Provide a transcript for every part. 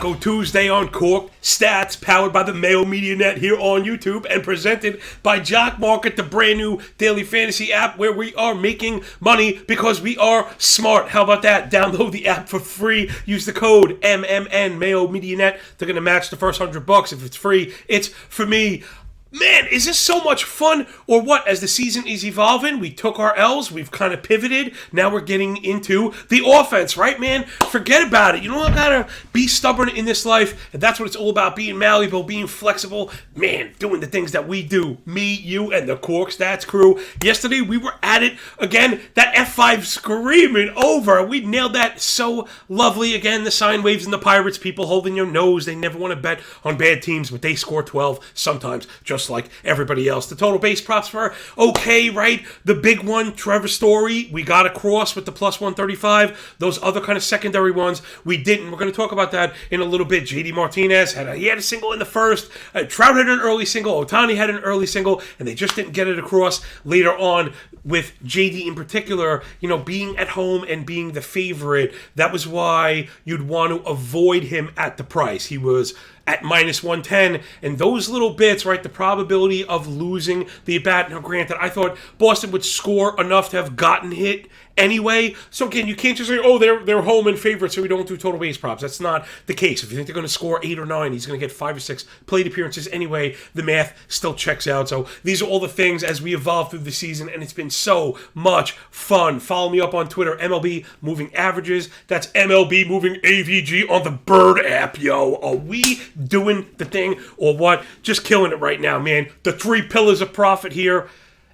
Taco Tuesday on Cork Stats, powered by the Mayo Media Net here on YouTube and presented by Jock Market, the brand new daily fantasy app where we are making money because we are smart. How about that? Download the app for free. Use the code MMN Mayo Media Net. They're going to match the first $100. If it's free, it's for me. Man, is this so much fun or what? As the season is evolving, we took our L's, we've kind of pivoted. Now we're getting into the offense, right, man? Forget about it. You don't gotta be stubborn in this life, and that's what it's all about, being malleable, being flexible. Man, doing the things that we do. Me, you, and the Cork Stats crew. Yesterday, we were at it again. That F5 screaming over. We nailed that so lovely. Again, the sine waves and the Pirates, people holding your nose. They never want to bet on bad teams, but they score 12 sometimes, just like everybody else. The total base props were okay, right? The big one, Trevor Story, we got across with the plus 135. Those other kind of secondary ones, we didn't. We're going to talk about that in a little bit. JD Martinez had a single in the first. Trout had an early single. Ohtani had an early single, and they just didn't get it across later on with JD in particular, being at home and being the favorite. That was why you'd want to avoid him at the price. He was at minus 110, and those little bits, right, the probability of losing the at-bat. Now, granted, I thought Boston would score enough to have gotten hit anyway. So again, you can't just say, oh, they're home and favorite, so we don't do total base props. That's not the case. If you think they're going to score 8 or 9, he's going to get 5 or 6 plate appearances anyway. The math still checks out. So these are all the things as we evolve through the season, and it's been so much fun. Follow me up on Twitter, MLB Moving Averages. That's MLB Moving AVG on the Bird app, yo. Are we doing the thing or what? Just killing it right now, man. The 3 pillars of profit here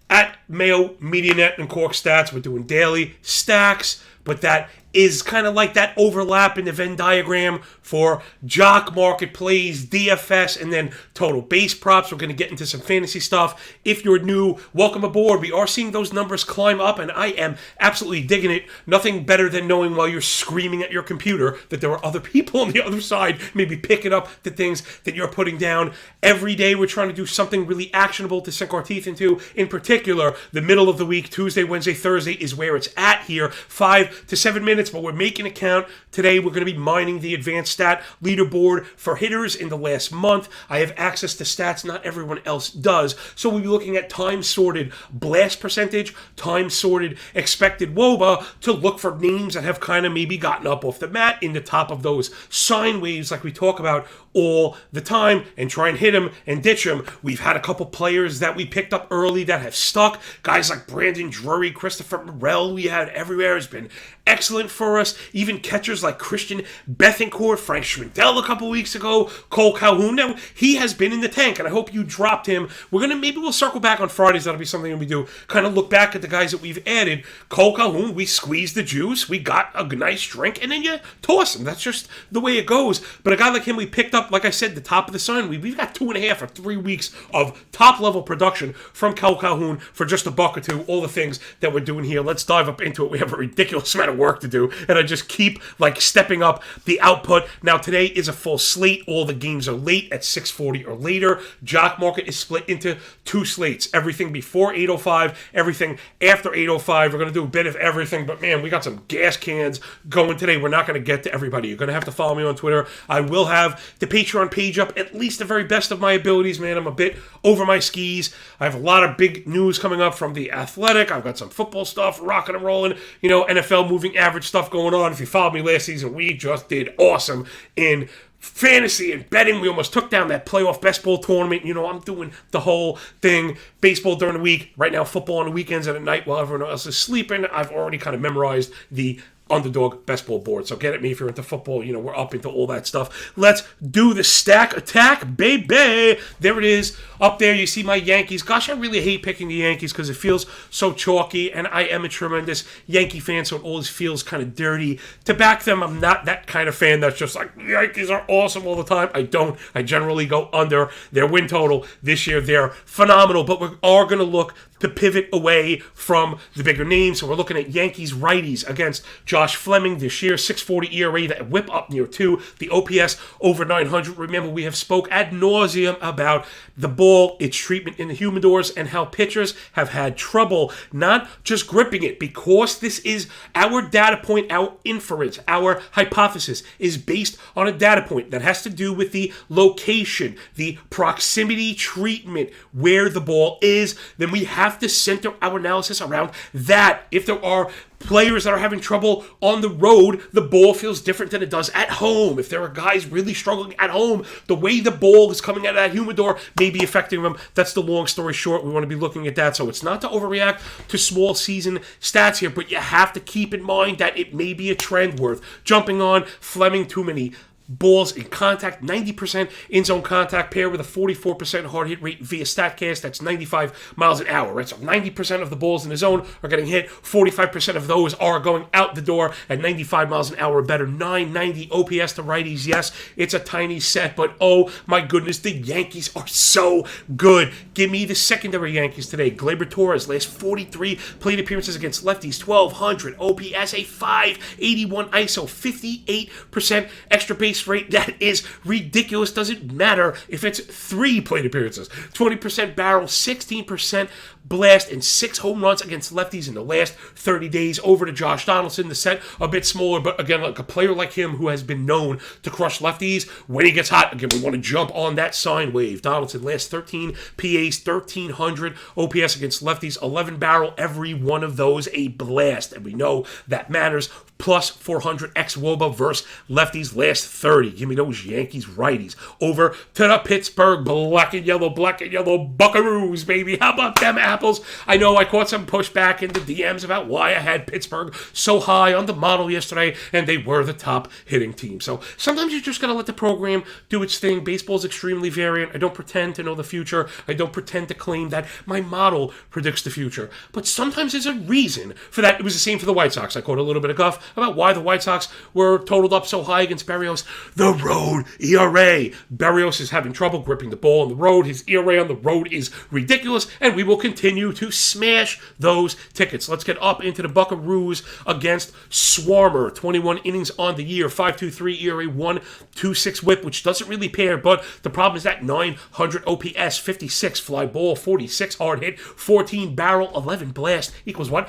at Mayo Media Net and Cork Stats. We're doing daily stacks, but that is kind of like that overlap in the Venn diagram for Jock Market plays, DFS, and then total base props. We're going to get into some fantasy stuff. If you're new, welcome aboard. We are seeing those numbers climb up, and I am absolutely digging it. Nothing better than knowing while you're screaming at your computer that there are other people on the other side maybe picking up the things that you're putting down. Every day we're trying to do something really actionable to sink our teeth into. In particular, the middle of the week, Tuesday, Wednesday, Thursday is where it's at here. 5 to 7 minutes. But we're making it count. Today, we're going to be mining the advanced stat leaderboard for hitters in the last month. I have access to stats not everyone else does. So we'll be looking at time-sorted blast percentage, time-sorted expected WOBA to look for names that have kind of maybe gotten up off the mat in the top of those sine waves like we talk about all the time and try and hit them and ditch them. We've had a couple players that we picked up early that have stuck. Guys like Brandon Drury, Christopher Morel, we had everywhere. Has been excellent for us. Even catchers like Christian Bethancourt, Frank Schmidl a couple weeks ago, Cole Calhoun. Now, he has been in the tank, and I hope you dropped him. Maybe we'll circle back on Fridays. That'll be something that we do. Kind of look back at the guys that we've added. Cole Calhoun, we squeezed the juice. We got a nice drink, and then you toss him. That's just the way it goes. But a guy like him, we picked up, like I said, the top of the sun. We've got 2.5 or 3 weeks of top-level production from Cole Calhoun for just $1 or $2. All the things that we're doing here. Let's dive up into it. We have a ridiculous amount of work to do, and I just keep stepping up the output. Now, today is a full slate. All the games are late at 6:40 or later. Jock Market is split into 2 slates. Everything before 8:05, everything after 8:05. We're going to do a bit of everything, but man, we got some gas cans going today. We're not going to get to everybody. You're going to have to follow me on Twitter. I will have the Patreon page up at least the very best of my abilities, man. I'm a bit over my skis. I have a lot of big news coming up from The Athletic. I've got some football stuff, rocking and rolling, NFL moving average stuff going on. If you followed me last season, we just did awesome in fantasy and betting. We almost took down that playoff best ball tournament. I'm doing the whole thing. Baseball during the week. Right now, football on the weekends and at night while everyone else is sleeping. I've already kind of memorized the Underdog best ball board. So get at me if you're into football. We're up into all that stuff. Let's do the stack attack, baby. There it is. Up there, you see my Yankees. Gosh, I really hate picking the Yankees because it feels so chalky, and I am a tremendous Yankee fan, so it always feels kind of dirty. To back them, I'm not that kind of fan that's just like, the Yankees are awesome all the time. I don't. I generally go under their win total. This year, they're phenomenal, but we are going to look to pivot away from the bigger names. So we're looking at Yankees righties against Josh Fleming this year, 6.40 ERA, that whip up near 2, the OPS over 900. Remember, we have spoke ad nauseum about the ball, its treatment in the humidors, and how pitchers have had trouble not just gripping it, because this is our data point, our inference, our hypothesis is based on a data point that has to do with the location, the proximity treatment, where the ball is. Then we have to center our analysis around that. If there are players that are having trouble on the road, the ball feels different than it does at home. If there are guys really struggling at home, the way the ball is coming out of that humidor may be affecting them. That's the long story short. We want to be looking at that. So it's not to overreact to small season stats here, but you have to keep in mind that it may be a trend worth jumping on. Fleming, too many balls in contact, 90% in-zone contact, paired with a 44% hard hit rate via StatCast. That's 95 miles an hour, right? So 90% of the balls in the zone are getting hit. 45% of those are going out the door at 95 miles an hour or better. 990 OPS to righties. Yes, it's a tiny set, but oh my goodness, the Yankees are so good. Give me the secondary Yankees today. Gleyber Torres, last 43 plate appearances against lefties, 1,200 OPS, a 581 ISO, 58% extra base rate. That is ridiculous. Doesn't matter if it's 3 plate appearances. 20% barrel, 16% blast, and 6 home runs against lefties in the last 30 days. Over to Josh Donaldson, the set a bit smaller, but again, like a player like him who has been known to crush lefties when he gets hot. Again, we want to jump on that sine wave. Donaldson, last 13 PAs, 1,300 OPS against lefties, 11 barrel, every one of those a blast, and we know that matters. Plus 400 ex-Woba versus lefties last 30. Give me those Yankees righties. Over to the Pittsburgh black and yellow Buckaroos, baby. How about them apples? I know I caught some pushback in the DMs about why I had Pittsburgh so high on the model yesterday, and they were the top hitting team. So sometimes you just got to let the program do its thing. Baseball's extremely variant. I don't pretend to know the future. I don't pretend to claim that my model predicts the future. But sometimes there's a reason for that. It was the same for the White Sox. I caught a little bit of guff about why the White Sox were totaled up so high against Berrios. The road ERA. Berrios is having trouble gripping the ball on the road. His ERA on the road is ridiculous, and we will continue to smash those tickets. Let's get up into the Buckaroos against Swarmer. 21 innings on the year, 5.23 ERA, 1.26 whip, which doesn't really pair, but the problem is that 900 OPS, 56 fly ball, 46 hard hit, 14 barrel, 11 blast equals what?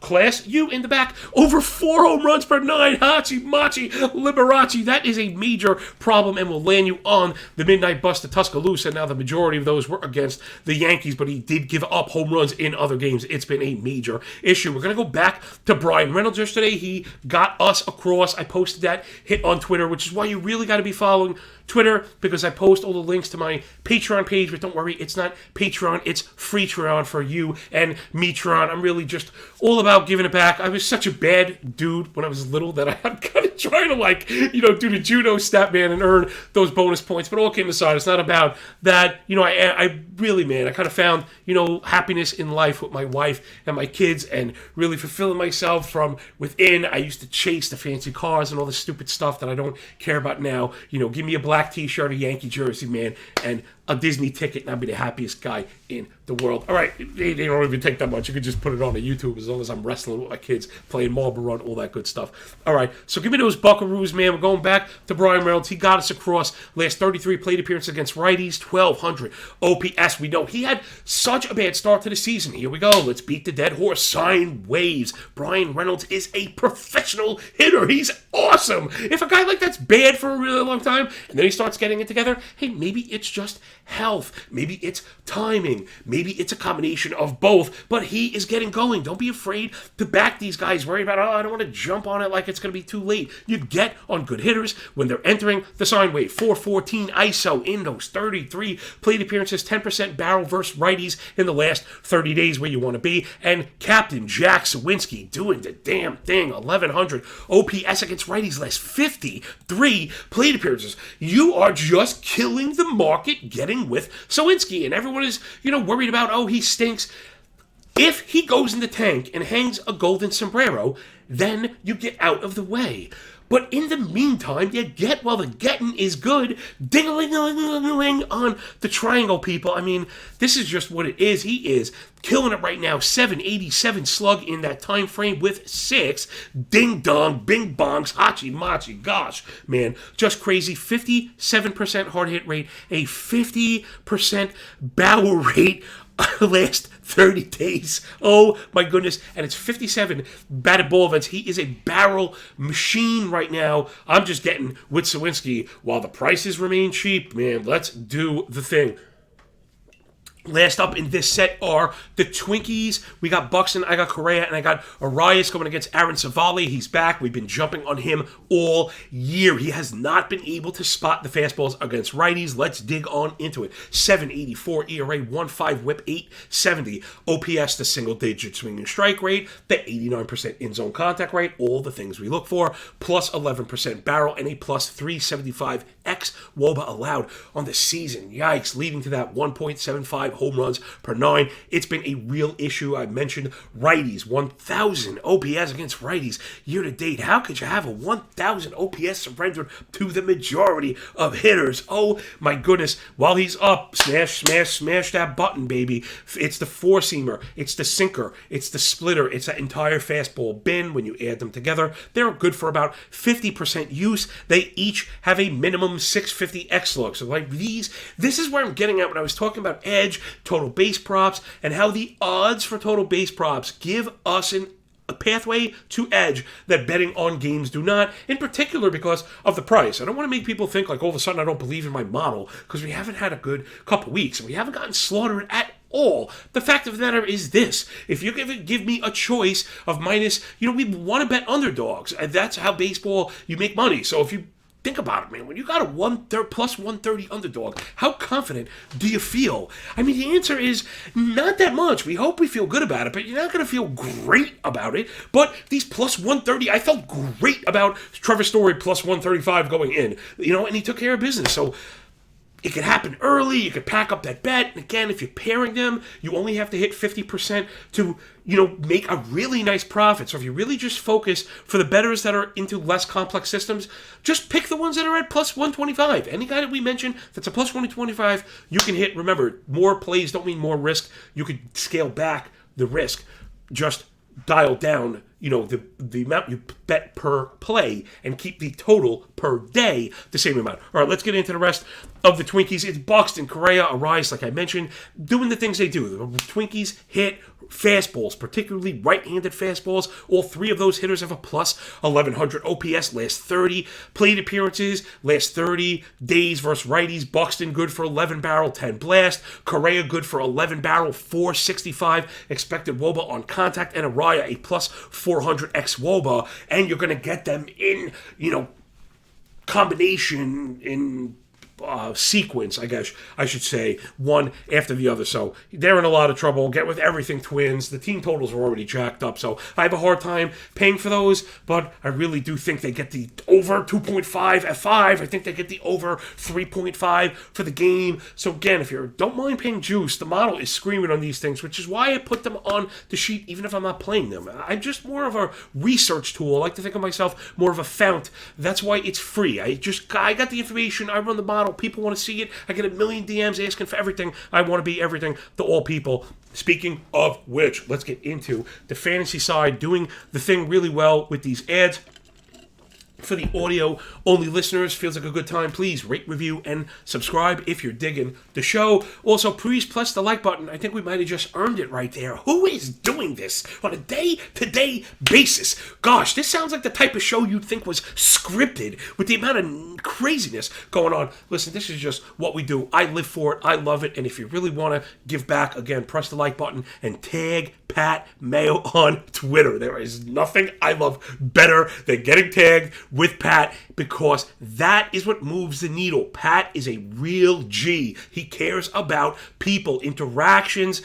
Class U in the back. Over 4 home runs per 9. Hachi Machi Liberace. That is a major problem and will land you on the midnight bus to Tuscaloosa. Now, the majority of those were against the Yankees, but he did give up home runs in other games. It's been a major issue. We're going to go back to Brian Reynolds yesterday. He got us across. I posted that hit on Twitter, which is why you really got to be following Twitter, because I post all the links to my Patreon page, but don't worry, it's not Patreon, it's Freetron for you and Metron. I'm really just all about giving it back. I was such a bad dude when I was little that I'm kind of trying to do the judo stat, man, and earn those bonus points, but all kidding aside, it's not about that. I really, man, I kind of found, happiness in life with my wife and my kids and really fulfilling myself from within. I used to chase the fancy cars and all the stupid stuff that I don't care about now. Give me a black t-shirt, a Yankee jersey, man, and a Disney ticket, and I'll be the happiest guy in the world. All right, they don't even take that much. You can just put it on YouTube as long as I'm wrestling with my kids, playing Marble Run, all that good stuff. All right, so give me those Buckaroos, man. We're going back to Brian Reynolds. He got us across. Last 33 plate appearances against righties, 1,200 OPS. We know he had such a bad start to the season. Here we go. Let's beat the dead horse. Sine waves. Brian Reynolds is a professional hitter. He's awesome. If a guy like that's bad for a really long time, and then he starts getting it together, hey, maybe it's just health. Maybe it's timing. Maybe it's a combination of both, but he is getting going. Don't be afraid to back these guys. Worry about, I don't want to jump on it like it's going to be too late. You get on good hitters when they're entering the sine wave. 414 ISO in those 33 plate appearances, 10% barrel versus righties in the last 30 days where you want to be. And Captain Jack Sawinski doing the damn thing. 1,100 OPS against righties last 53 plate appearances. You are just killing the market getting with Sawinski, and everyone is, worried about, he stinks. If he goes in the tank and hangs a golden sombrero, then you get out of the way. But in the meantime, you get while the getting is good. Ding-a-ling-a-ling-a-ling on the triangle, people. I mean, this is just what it is. He is killing it right now. 787 slug in that time frame with 6. Ding dong, bing bongs, hachi machi. Gosh, man, just crazy. 57% hard hit rate, a 50% barrel rate last 30 days. Oh my goodness. And it's 57 batted ball events. He is a barrel machine right now. I'm just getting with Sawinski while the prices remain cheap. Man, let's do the thing. Last up in this set are the Twinkies. We got Buxton, I got Correa, and I got Arias going against Aaron Savali. He's back. We've been jumping on him all year. He has not been able to spot the fastballs against righties. Let's dig on into it. 7.84 ERA, 1.5 whip, 8.70 OPS, the single-digit swinging strike rate, the 89% in-zone contact rate, all the things we look for, plus 11% barrel, and a plus 375 xWOBA allowed on the season. Yikes, leading to that 1.75 home runs per 9. It's been a real issue. I mentioned righties, 1,000 OPS against righties year to date. How could you have a 1,000 OPS surrendered to the majority of hitters? Oh my goodness. While he's up, smash, smash, smash that button, baby. It's the four-seamer, it's the sinker, it's the splitter, it's that entire fastball bin. When you add them together, they're good for about 50% use. They each have a minimum 650 xlog. So like this is where I'm getting at when I was talking about edge, total base props, and how the odds for total base props give us a pathway to edge that betting on games do not, in particular because of the price. I don't want to make people think like all of a sudden I don't believe in my model because we haven't had a good couple weeks and we haven't gotten slaughtered at all. The fact of the matter is this: if you give me a choice of minus, we want to bet underdogs, and that's how baseball you make money. So if you think about it, man. When you got a plus 130 underdog, how confident do you feel? I mean, the answer is not that much. We hope we feel good about it, but you're not going to feel great about it. But these plus 130, I felt great about Trevor Story plus 135 going in, and he took care of business. So it could happen early. You could pack up that bet. And again, if you're pairing them, you only have to hit 50% to, make a really nice profit. So if you really just focus for the bettors that are into less complex systems, just pick the ones that are at plus 125. Any guy that we mentioned that's a plus 125, you can hit. Remember, more plays don't mean more risk. You could scale back the risk. Just dial down, the amount you bet per play and keep the total per day the same amount. All right, let's get into the rest of the Twinkies. It's Buxton, Correa, Arias, like I mentioned, doing the things they do. The Twinkies hit fastballs, particularly right-handed fastballs. All three of those hitters have a plus 1,100 OPS last 30 plate appearances, last 30 days versus righties. Buxton good for 11 barrel, 10 blast. Correa good for 11 barrel, 465 expected WOBA on contact, and Araya a plus 400 xWOBA. And you're going to get them in, combination, in sequence, I guess I should say, one after the other. So they're in a lot of trouble. Get with everything Twins. The team totals are already jacked up, so I have a hard time paying for those, but I really do think they get the over 2.5 at 5. I think they get the over 3.5 for the game. So again, if you don't mind paying juice, the model is screaming on these things, which is why I put them on the sheet even if I'm not playing them. I'm just more of a research tool. I like to think of myself more of a fount. That's why it's free. I got the information. I run the model. People want to see it. I get a million DMs asking for everything. I want to be everything to all people. Speaking of which, let's get into the fantasy side, doing the thing really well with these ads. For the audio-only listeners, feels like a good time. Please rate, review, and subscribe if you're digging the show. Also, please press the like button. I think we might have just earned it right there. Who is doing this on a day-to-day basis? Gosh, this sounds like the type of show you'd think was scripted with the amount of craziness going on. Listen, this is just what we do. I live for it. I love it. And if you really want to give back, again, press the like button and tag Pat Mayo on Twitter. There is nothing I love better than getting tagged with Pat, because that is what moves the needle. Pat is a real G. He cares about people, interactions.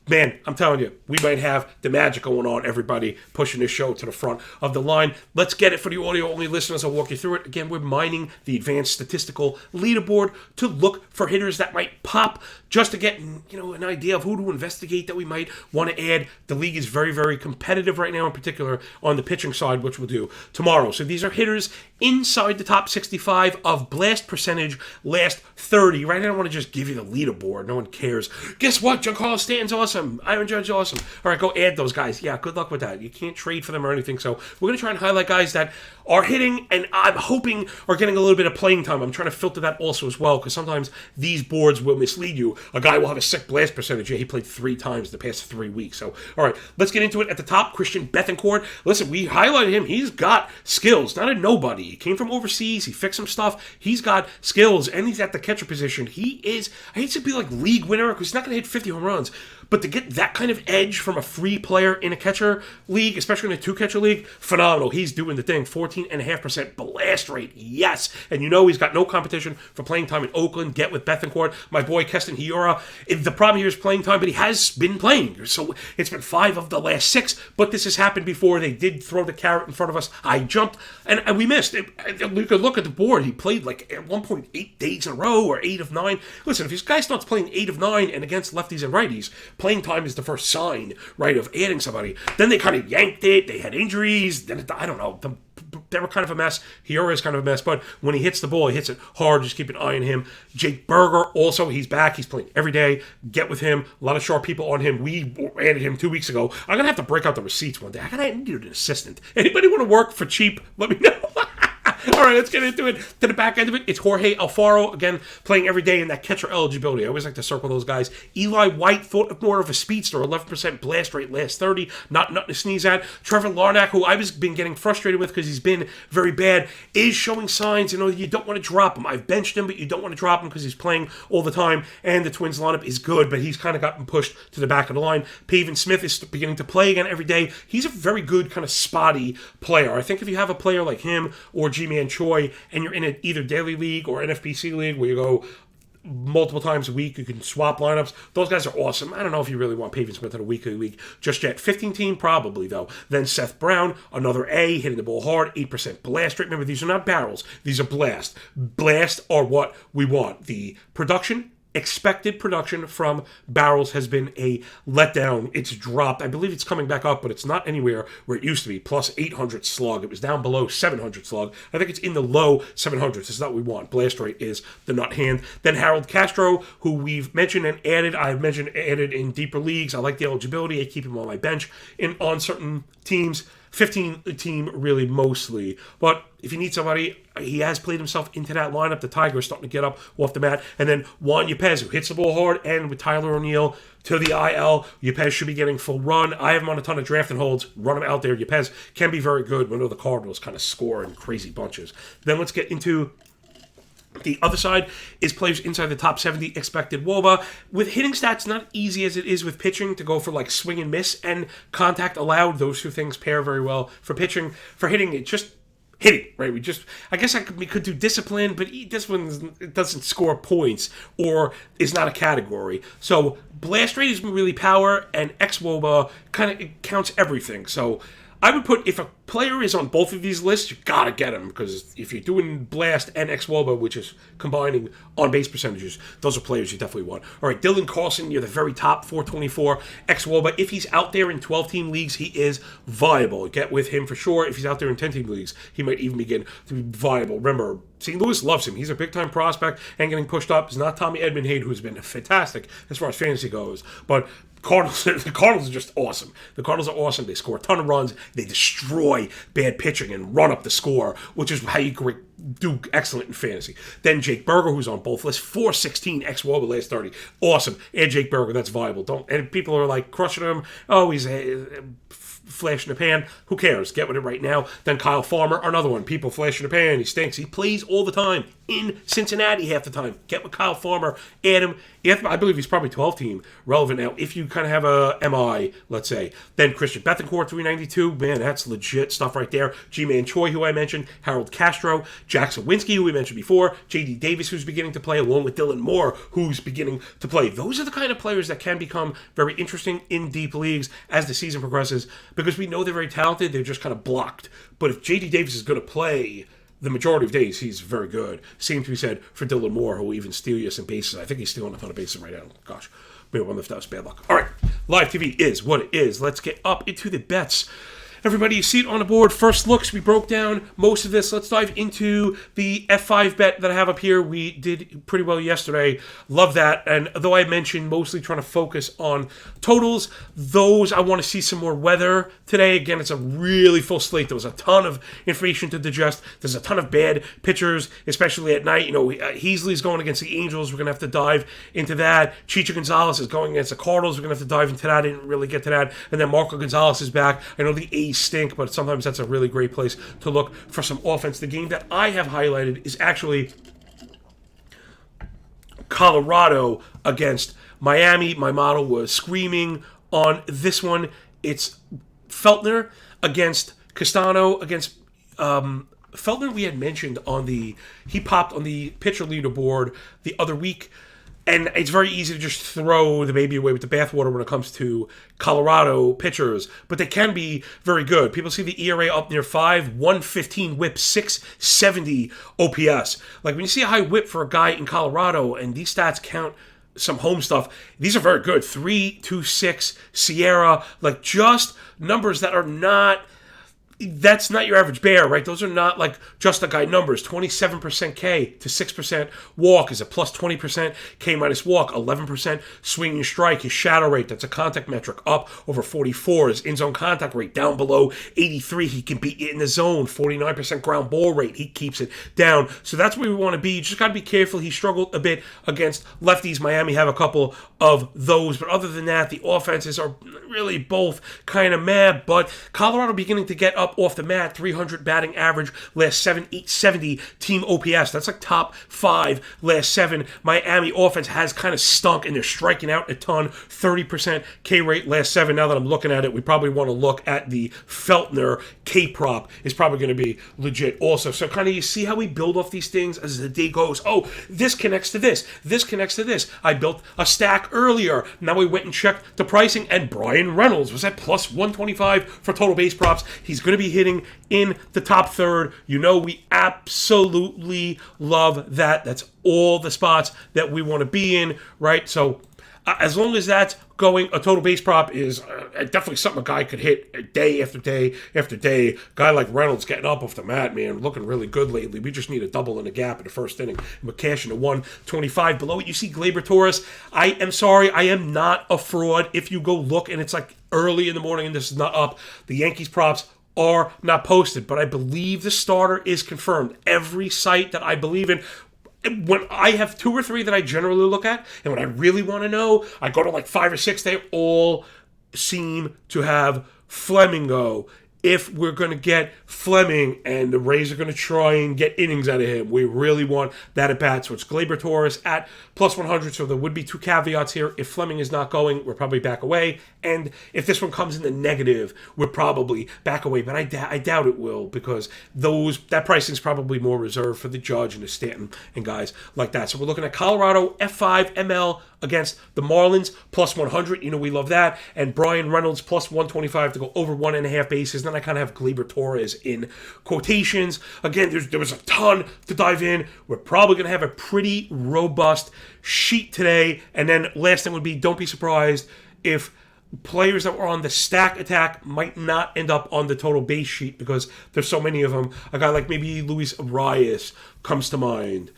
Man, I'm telling you, we might have the magic going on, everybody, pushing this show to the front of the line. Let's get it for the audio-only listeners. I'll walk you through it. Again, we're mining the advanced statistical leaderboard to look for hitters that might pop just to get an idea of who to investigate that we might want to add. The league is very, very competitive right now, in particular on the pitching side, which we'll do tomorrow. So these are hitters inside the top 65 of blast percentage last 30. Right? I don't want to just give you the leaderboard. No one cares. Guess what? Giancarlo Stanton's awesome. Aaron Judge awesome. All right, go add those guys. Yeah, good luck with that. You can't trade for them or anything. So we're going to try and highlight guys that are hitting and I'm hoping are getting a little bit of playing time. I'm trying to filter that also as well, because sometimes these boards will mislead you. A guy will have a sick blast percentage. Yeah, he played 3 times the past 3 weeks. So, all right, let's get into it. At the top, Christian Bethancourt. Listen, we highlighted him. He's got skills. Not a nobody. He came from overseas. He fixed some stuff. He's got skills, and he's at the catcher position. He is, I hate to be like league winner, because he's not going to hit 50 home runs. But to get that kind of edge from a free player in a catcher league, especially in a 2-catcher league, phenomenal. He's doing the thing. 14.5% blast rate. Yes. And he's got no competition for playing time in Oakland. Get with Bethancourt. My boy Keston Hiura. The problem here is playing time, but he has been playing. So it's been 5 of the last 6. But this has happened before. They did throw the carrot in front of us. I jumped, and we missed. We could look at the board. He played like at 1.8 days in a row or 8 of 9. Listen, if this guy starts playing 8 of 9 and against lefties and righties, playing time is the first sign, right, of adding somebody. Then they kind of yanked it. They had injuries. Then I don't know. They were kind of a mess. Hiura is kind of a mess. But when he hits the ball, he hits it hard. Just keep an eye on him. Jake Berger, also, he's back. He's playing every day. Get with him. A lot of sharp people on him. We added him 2 weeks ago. I'm going to have to break out the receipts one day. I need an assistant. Anybody want to work for cheap? Let me know. All right, let's get into it. To the back end of it, it's Jorge Alfaro, again, playing every day in that catcher eligibility. I always like to circle those guys. Eli White, thought of more of a speedster, 11% blast rate last 30, not nothing to sneeze at. Trevor Larnach, who I've been getting frustrated with because he's been very bad, is showing signs, you don't want to drop him. I've benched him, but you don't want to drop him because he's playing all the time, and the Twins lineup is good, but he's kind of gotten pushed to the back of the line. Pavin Smith is beginning to play again every day. He's a very good kind of spotty player. I think if you have a player like him or G-Man Choi, and you're in either daily league or NFBC league where you go multiple times a week, you can swap lineups. Those guys are awesome. I don't know if you really want Pavin Smith in a weekly league just yet. 15-team probably, though. Then Seth Brown, another A, hitting the ball hard, 8% blast rate. Remember, these are not barrels. These are blast. Blast are what we want. The production, expected production from barrels has been a letdown. It's dropped. I believe it's coming back up, but it's not anywhere where it used to be. Plus 800 slug. It was down below 700 slug. I think it's in the low 700s. It's not what we want. Blast rate is the nut hand. Then Harold Castro, who we've mentioned and added. I've mentioned added in deeper leagues. I like the eligibility. I keep him on my bench on certain teams. 15-team really mostly. But if you need somebody, he has played himself into that lineup. The Tiger is starting to get up off the mat. And then Juan Yepez, who hits the ball hard, and with Tyler O'Neill to the IL, Yepez should be getting full run. I have him on a ton of draft and holds. Run him out there. Yepez can be very good when the Cardinals kind of score in crazy bunches. Then let's get into the other side is players inside the top 70 expected WOBA. With hitting stats, not easy as it is with pitching to go for like swing and miss and contact allowed. Those two things pair very well for pitching. For hitting, it just hitting, right? We could do discipline, but this one doesn't score points or is not a category. So blast rate is really power, and X-WOBA kind of counts everything. So I would put, if a player is on both of these lists, you gotta get him, because if you're doing blast and X-WOBA, which is combining on base percentages, those are players you definitely want. All right, Dylan Carlson, you're the very top, 424 X-WOBA. If he's out there in 12-team leagues, he is viable. Get with him for sure. If he's out there in 10-team leagues, he might even begin to be viable. Remember, St. Louis loves him. He's a big-time prospect and getting pushed up. He's not Tommy Edmund Hade, who's been fantastic as far as fantasy goes, but the Cardinals are just awesome. The Cardinals are awesome. They score a ton of runs. They destroy bad pitching and run up the score, which is how you do excellent in fantasy. Then Jake Berger, who's on both lists, 416 X-WOBA last 30. Awesome. And Jake Berger, that's viable. And people are like crushing him. Oh, he's a flash in the pan. Who cares? Get with it right now. Then Kyle Farmer, another one. People flash in the pan. He stinks. He plays all the time in Cincinnati half the time. Get with Kyle Farmer. Add him. I believe he's probably 12-team relevant now. If you kind of have a MI, let's say. Then Christian Bethancourt, 392. Man, that's legit stuff right there. G-Man Choi, who I mentioned. Harold Castro. Jack Sawinski, who we mentioned before. J.D. Davis, who's beginning to play, along with Dylan Moore, who's beginning to play. Those are the kind of players that can become very interesting in deep leagues as the season progresses, because we know they're very talented. They're just kind of blocked. But if J.D. Davis is going to play the majority of days, he's very good. Same to be said for Dylan Moore, who will even steal you some bases. I think he's stealing a ton of bases right now. Gosh, maybe one if that was bad luck. All right, live TV is what it is. Let's get up into the bets. Everybody, you see it on the board. First looks, we broke down most of this. Let's dive into the F5 bet that I have up here. We did pretty well yesterday. Love that. And though I mentioned mostly trying to focus on totals, those I want to see some more weather today. Again, it's a really full slate. There was a ton of information to digest. There's a ton of bad pitchers, especially at night. Heasley's going against the Angels. We're going to have to dive into that. Chicho Gonzalez is going against the Cardinals. We're going to have to dive into that. I didn't really get to that. And then Marco Gonzalez is back. I know the A's stink, but sometimes that's a really great place to look for some offense. The game that I have highlighted is actually Colorado against Miami. My model was screaming on this one. It's Feltner against Castano against Feltner. We had mentioned he popped on the pitcher leaderboard the other week. And it's very easy to just throw the baby away with the bathwater when it comes to Colorado pitchers. But they can be very good. People see the ERA up near 5, 115 whip, 670 OPS. Like when you see a high whip for a guy in Colorado, and these stats count some home stuff, these are very good. 3.26 Sierra, like just numbers that are not... That's not your average bear, right? Those are not like just the guy numbers. 27% K to 6% walk is a plus 20%. K minus walk, 11%. Swing and strike, his shadow rate, that's a contact metric, up over 44. His in-zone contact rate down below 83. He can be in the zone. 49% ground ball rate. He keeps it down. So that's where we want to be. You just got to be careful. He struggled a bit against lefties. Miami have a couple of those. But other than that, the offenses are really both kind of mad. But Colorado beginning to get up off the mat, 300 batting average, last 7, 870 team OPS. That's like top 5 last 7. Miami offense has kind of stunk, and they're striking out a ton, 30% K rate last 7. Now that I'm looking at it, we probably want to look at the Feltner K prop is probably going to be legit also. So kind of you see how we build off these things as the day goes. Oh, this connects to this. This connects to this. I built a stack earlier. Now we went and checked the pricing, and Brian Reynolds was at plus 125 for total base props. He's going to be hitting in the top third. We absolutely love that. That's all the spots that we want to be in, right? So as long as that's going, a total base prop is definitely something a guy could hit day after day after day. Guy like Reynolds getting up off the mat, man, looking really good lately. We just need a double in the gap in the first inning. We're cashing to 125. Below it, you see Gleyber Torres. I am sorry, I am not a fraud. If you go look and it's like early in the morning and this is not up, the Yankees props are not posted, but I believe the starter is confirmed. Every site that I believe in, when I have 2 or 3 that I generally look at, and when I really want to know, I go to like 5 or 6, they all seem to have Flemingo. If we're going to get Fleming and the Rays are going to try and get innings out of him, we really want that at bat. So it's Gleyber Torres at plus 100. So there would be 2 caveats here. If Fleming is not going, we're probably back away. And if this one comes in the negative, we're probably back away. But I doubt it will, because that pricing is probably more reserved for the Judge and the Stanton and guys like that. So we're looking at Colorado F5 ML against the Marlins plus 100. We love that. And Brian Reynolds plus 125 to go over 1.5 bases. Then I kind of have Gleyber Torres in quotations. Again, there was a ton to dive in. We're probably going to have a pretty robust sheet today. And then last thing would be, don't be surprised if players that were on the stack attack might not end up on the total base sheet, because there's so many of them. A guy like maybe Luis Arias comes to mind.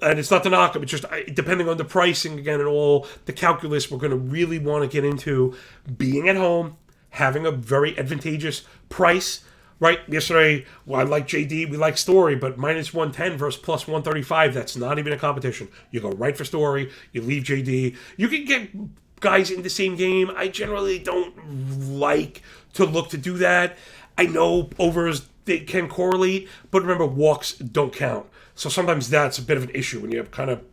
And it's not to knock him, it's just depending on the pricing again and all the calculus, we're going to really want to get into being at home, having a very advantageous price, right? Yesterday, I like JD, we like Story, but minus 110 versus plus 135, that's not even a competition. You go right for Story, you leave JD. You can get guys in the same game. I generally don't like to look to do that. I know overs, they can correlate, but remember, walks don't count. So sometimes that's a bit of an issue when you have kind of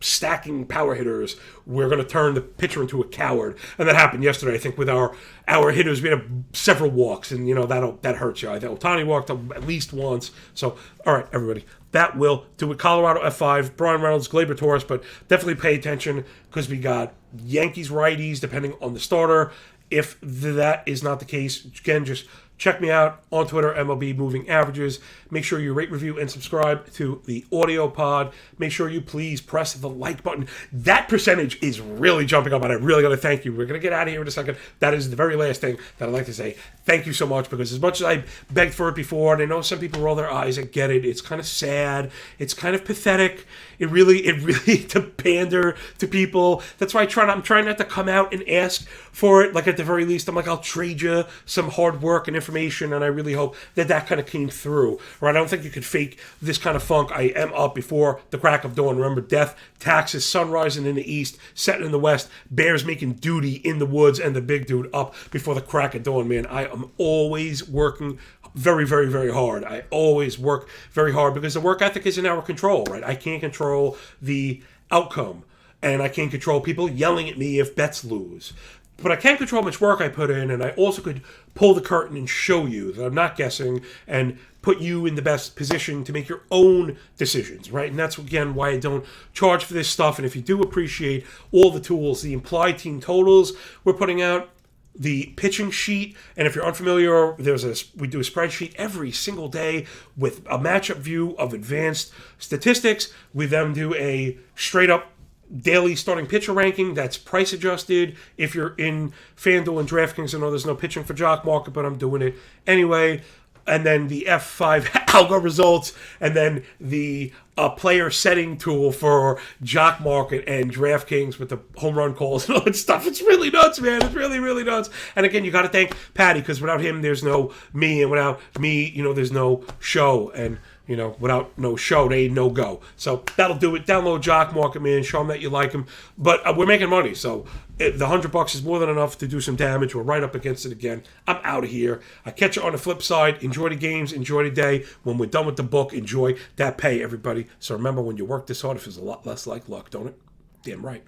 stacking power hitters. We're going to turn the pitcher into a coward, and that happened yesterday. I think with our hitters, we had several walks, and that hurts you. I think Ohtani walked at least once. So all right, everybody, that will do it. Colorado F5, Brian Reynolds, Gleyber Torres, but definitely pay attention because we got Yankees righties depending on the starter. If that is not the case, again, just Check me out on Twitter, MLB Moving Averages. Make sure you rate, review, and subscribe to the audio pod. Make sure you please press the like button. That percentage is really jumping up, and I really got to thank you. We're going to get out of here in a second. That is the very last thing that I'd like to say. Thank you so much, because as much as I begged for it before, and I know some people roll their eyes, I get it. It's kind of sad. It's kind of pathetic. It really to pander to people. That's why I'm trying not to come out and ask for it. Like, at the very least, I'm like, I'll trade you some hard work and information, and I really hope that kind of came through. Right? I don't think you could fake this kind of funk. I am up before the crack of dawn. Remember, death, taxes, sun rising in the east, setting in the west, bears making duty in the woods, and the big dude up before the crack of dawn, man. I am always working very, very, very hard. I always work very hard because the work ethic is in our control, right? I can't control the outcome, and I can't control people yelling at me if bets lose. But I can control how much work I put in, and I also could pull the curtain and show you that I'm not guessing and put you in the best position to make your own decisions, right? And that's, again, why I don't charge for this stuff. And if you do appreciate all the tools, the implied team totals we're putting out, the pitching sheet, and if you're unfamiliar, we do a spreadsheet every single day with a matchup view of advanced statistics. We then do a straight-up daily starting pitcher ranking that's price adjusted. If you're in FanDuel and DraftKings, I know there's no pitching for Jock Market, but I'm doing it anyway. And then the F5 algo results, and then the player setting tool for Jock Market and DraftKings with the home run calls and all that stuff. It's really nuts, man. It's really, really nuts. And again, you got to thank Patty, because without him, there's no me, and without me, there's no show, and without no show, they ain't no go. So that'll do it. Download Jock Market, man. Show them that you like him. But we're making money, so the $100 is more than enough to do some damage. We're right up against it again. I'm out of here. I catch you on the flip side. Enjoy the games. Enjoy the day. When we're done with the book, enjoy that pay, everybody. So remember, when you work this hard, it feels a lot less like luck, don't it? Damn right.